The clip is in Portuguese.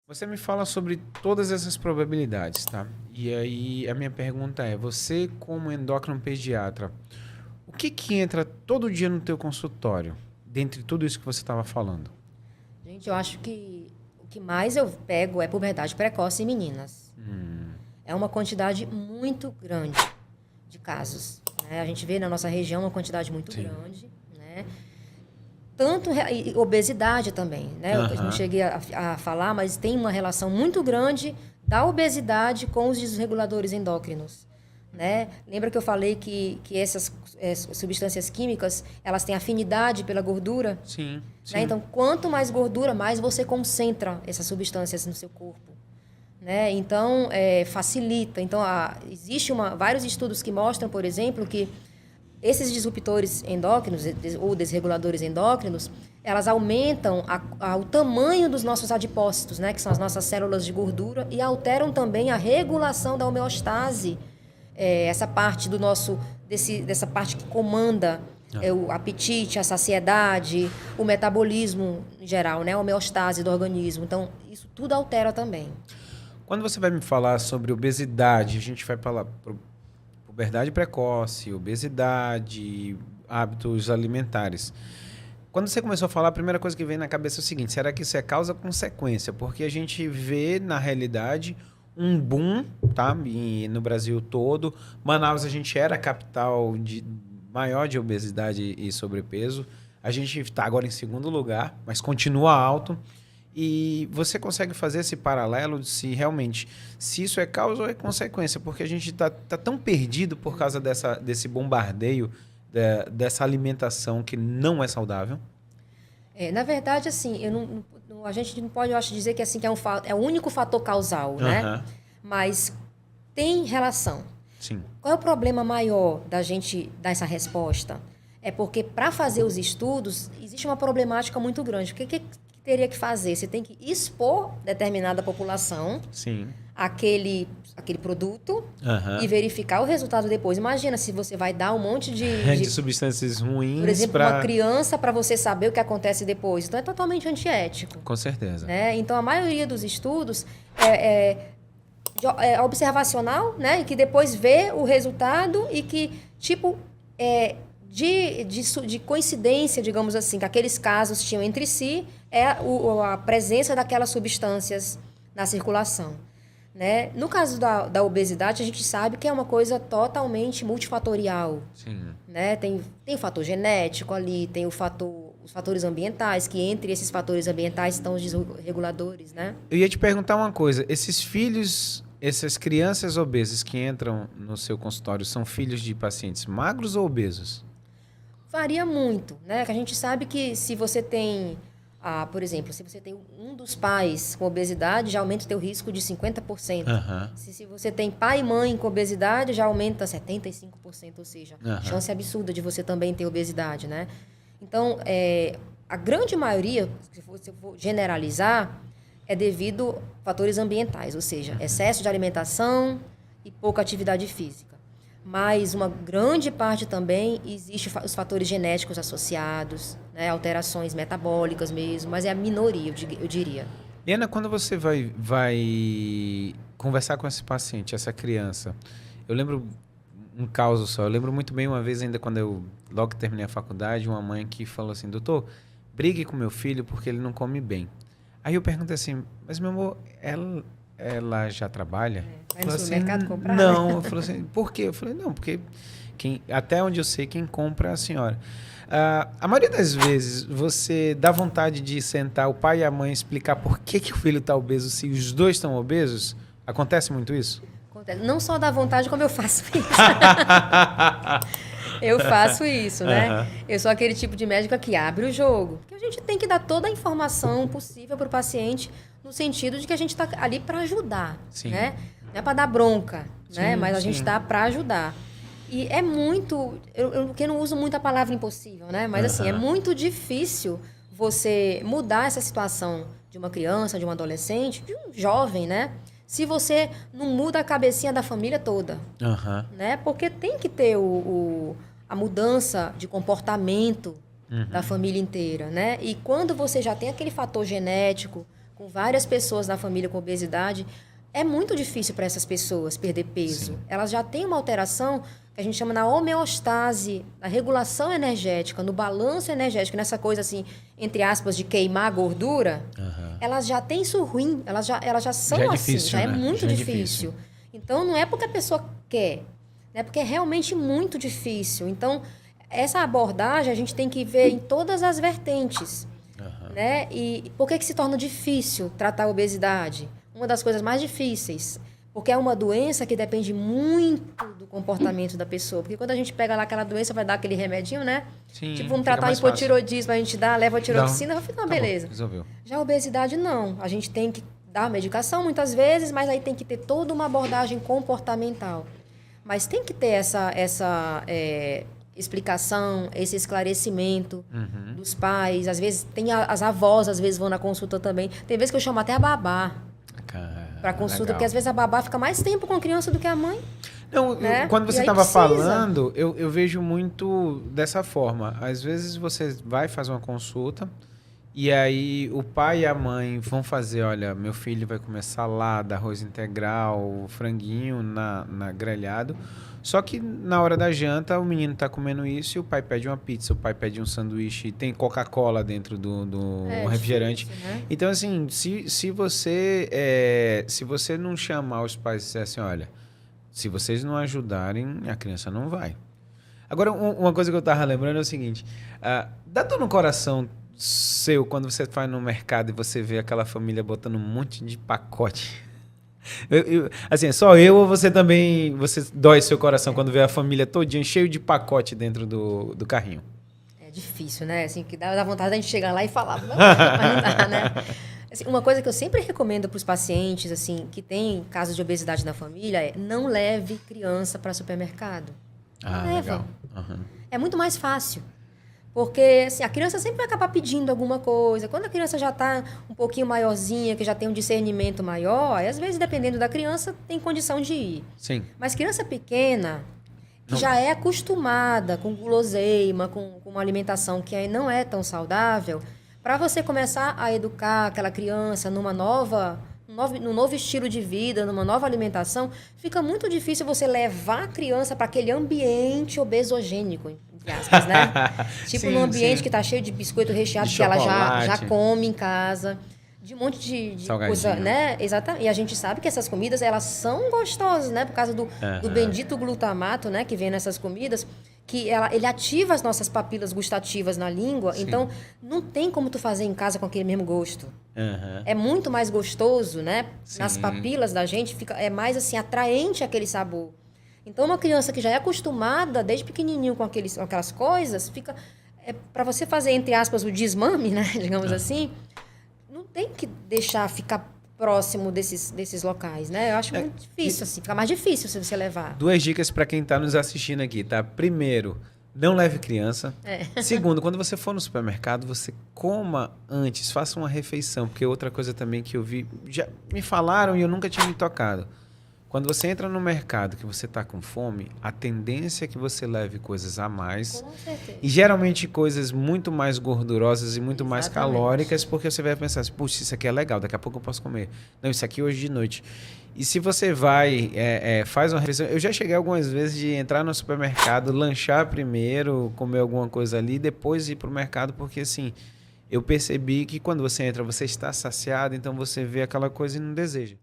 Você me fala sobre todas essas probabilidades, tá? E aí a minha pergunta é, você como endócrino pediatra, o que que entra todo dia no teu consultório, dentre tudo isso que você estava falando? Gente, eu acho que o que mais eu pego é puberdade precoce em meninas. É uma quantidade muito grande de casos, né? A gente vê na nossa região uma quantidade muito Sim. grande, né? Tanto e obesidade também, né? Eu não Aham. cheguei a falar, mas tem uma relação muito grande da obesidade com os desreguladores endócrinos, né? Lembra que eu falei que essas substâncias químicas, elas têm afinidade pela gordura? Sim, Né? sim. Então, quanto mais gordura, mais você concentra essas substâncias no seu corpo. Né? Então, facilita. Então, existe vários estudos que mostram, por exemplo, que esses disruptores endócrinos ou desreguladores endócrinos, elas aumentam o tamanho dos nossos adipócitos, né? Que são as nossas células de gordura, e alteram também a regulação da homeostase. Essa parte do dessa parte que comanda o apetite, a saciedade, o metabolismo em geral, né? A homeostase do organismo. Então, isso tudo altera também. Quando você vai me falar sobre obesidade, a gente vai falar puberdade precoce, obesidade, hábitos alimentares. Quando você começou a falar, a primeira coisa que vem na cabeça é o seguinte: será que isso é causa ou consequência? Porque a gente vê, na realidade, um boom, tá? E no Brasil todo. Manaus, a gente era a capital maior de obesidade e sobrepeso. A gente está agora em segundo lugar, mas continua alto. E você consegue fazer esse paralelo de se realmente, se isso é causa ou é consequência, porque a gente tá tão perdido por causa desse bombardeio, dessa alimentação que não é saudável. Na verdade, assim, a gente não pode, eu acho, dizer que assim que é o único fator causal, né? Aham, Mas tem relação. sim. Qual é o problema maior da gente dar essa resposta? É porque para fazer os estudos existe uma problemática muito grande. O que teria que fazer? Você tem que expor determinada população Sim. aquele produto e Aham. verificar o resultado depois. Imagina se você vai dar um monte De substâncias por ruins exemplo, uma para. criança para você saber o que acontece depois. Então é totalmente antiético. Com certeza. Né? Então a maioria dos estudos é observacional, né? E que depois vê o resultado e que, tipo, de coincidência, digamos assim, que aqueles casos tinham entre si, a presença daquelas substâncias na circulação. Né? No caso da obesidade, a gente sabe que é uma coisa totalmente multifatorial. Sim. Né? Tem o fator genético ali, tem os fatores ambientais, que entre esses fatores ambientais estão os desreguladores, né? Eu ia te perguntar uma coisa: esses filhos, essas crianças obesas que entram no seu consultório são filhos de pacientes magros ou obesos? Varia muito, né? Que a gente sabe que se você tem, por exemplo, se você tem um dos pais com obesidade, já aumenta o teu risco de 50%. Aham. Se você tem pai e mãe com obesidade, já aumenta 75%, ou seja, Aham. chance absurda de você também ter obesidade, né? Então, a grande maioria, se eu for generalizar, é devido a fatores ambientais, ou seja, excesso de alimentação e pouca atividade física. Mas uma grande parte também existe os fatores genéticos associados, né? Alterações metabólicas mesmo, mas é a minoria, eu diria. Liana, quando você vai conversar com esse paciente, essa criança, eu lembro um caso só. Eu lembro muito bem uma vez, ainda quando eu logo terminei a faculdade, uma mãe que falou assim: doutor, brigue com meu filho porque ele não come bem. Aí eu perguntei assim: mas meu amor, ela já trabalha? Vai no Falou assim: supermercado comprar, né? não. Eu falei assim: por quê? Eu falei: não, porque até onde eu sei, quem compra é a senhora. A maioria das vezes, você dá vontade de sentar o pai e a mãe e explicar por que o filho está obeso se os dois estão obesos? Acontece muito isso? Acontece. Não só dá vontade, como eu faço isso. Eu faço isso, né? Aham. Eu sou aquele tipo de médica que abre o jogo. Porque a gente tem que dar toda a informação possível para o paciente, no sentido de que a gente está ali para ajudar, Sim. né? Não é para dar bronca, né? Sim, Mas a gente sim. está para ajudar. E é muito... Eu não uso muito a palavra impossível, né? Mas, assim, é Aham. muito difícil você mudar essa situação de uma criança, de um adolescente, de um jovem, né? Se você não muda a cabecinha da família toda, Aham. né? Porque tem que ter a mudança de comportamento da família inteira, né? E quando você já tem aquele fator genético, com várias pessoas na família com obesidade, é muito difícil para essas pessoas perder peso. Sim. Elas já têm uma alteração que a gente chama na homeostase, na regulação energética, no balanço energético, nessa coisa assim, entre aspas, de queimar a gordura. Elas já têm isso ruim, elas já são Já é assim, difícil, já é né? muito Já é difícil. Então, não é porque a pessoa quer, né? Porque é realmente muito difícil. Então, essa abordagem a gente tem que ver em todas as vertentes. Né? E por que se torna difícil tratar a obesidade? Uma das coisas mais difíceis, porque é uma doença que depende muito do comportamento da pessoa. Porque quando a gente pega lá aquela doença, vai dar aquele remedinho, né? Sim, tipo, vamos fica tratar mais hipotiroidismo, a gente dá, leva a tiroxina, vai ficar uma Tá bom, beleza. resolveu. Já a obesidade, não. A gente tem que dar medicação muitas vezes, mas aí tem que ter toda uma abordagem comportamental. Mas tem que ter essa explicação, esse esclarecimento dos pais. Às vezes, tem as avós, às vezes vão na consulta também. Tem vezes que eu chamo até a babá para consulta, Legal. porque às vezes a babá fica mais tempo com a criança do que a mãe. Não, Né? quando E você aí estava precisa. falando, eu vejo muito dessa forma. Às vezes você vai fazer uma consulta e aí o pai e a mãe vão fazer, olha, meu filho vai comer salada, arroz integral, franguinho na grelhado. Só que na hora da janta o menino tá comendo isso e o pai pede uma pizza, o pai pede um sanduíche, tem Coca-Cola dentro do refrigerante. Difícil, né? Então, assim, se você não chamar os pais e disser assim, olha, se vocês não ajudarem, a criança não vai. Agora, uma coisa que eu tava lembrando é o seguinte, dá dor no coração seu quando você vai no mercado e você vê aquela família botando um monte de pacote. Assim, é só eu ou você também, você dói seu coração quando vê a família todinha cheio de pacote dentro do carrinho? É difícil, né? Assim, que dá vontade da gente chegar lá e falar, mas não dá, né? Assim, uma coisa que eu sempre recomendo para os pacientes assim, que têm casos de obesidade na família é não leve criança para supermercado. Não leva. Legal. Uhum. É muito mais fácil. Porque assim, a criança sempre vai acabar pedindo alguma coisa. Quando a criança já está um pouquinho maiorzinha, que já tem um discernimento maior, aí, às vezes, dependendo da criança, tem condição de ir. Sim. Mas criança pequena, que Não. já é acostumada com guloseima, com uma alimentação que aí não é tão saudável, para você começar a educar aquela criança num novo estilo de vida, numa nova alimentação, fica muito difícil você levar a criança para aquele ambiente obesogênico, entre aspas, né? Tipo, Sim, num ambiente sim. que tá cheio de biscoito recheado De que ela já chocolate. come em casa. De um monte de coisa, Salgadinho. né? Exatamente. E a gente sabe que essas comidas, elas são gostosas, né? Por causa do bendito glutamato, né? Que vem nessas comidas, que ele ativa as nossas papilas gustativas na língua. Sim. Então, não tem como tu fazer em casa com aquele mesmo gosto. Uhum. É muito mais gostoso, né? Nas Sim. papilas da gente, é mais, assim, atraente aquele sabor. Então, uma criança que já é acostumada, desde pequenininho, com aquelas coisas, fica... para você fazer, entre aspas, o desmame, né? Digamos assim... Não tem que deixar ficar próximo desses locais, né? Eu acho muito difícil, assim. Fica mais difícil se você levar. 2 dicas para quem está nos assistindo aqui, tá? Primeiro, não leve criança. Segundo, quando você for no supermercado, você coma antes, faça uma refeição, porque outra coisa também que eu vi, já me falaram e eu nunca tinha me tocado. Quando você entra no mercado que você está com fome, a tendência é que você leve coisas a mais. Com certeza. E geralmente coisas muito mais gordurosas e muito mais Exatamente. calóricas, porque você vai pensar assim, puxa, isso aqui é legal, daqui a pouco eu posso comer. Não, isso aqui hoje de noite. E se você vai, faz uma refeição... Eu já cheguei algumas vezes de entrar no supermercado, lanchar primeiro, comer alguma coisa ali, depois ir para o mercado, porque assim, eu percebi que quando você entra, você está saciado, então você vê aquela coisa e não deseja.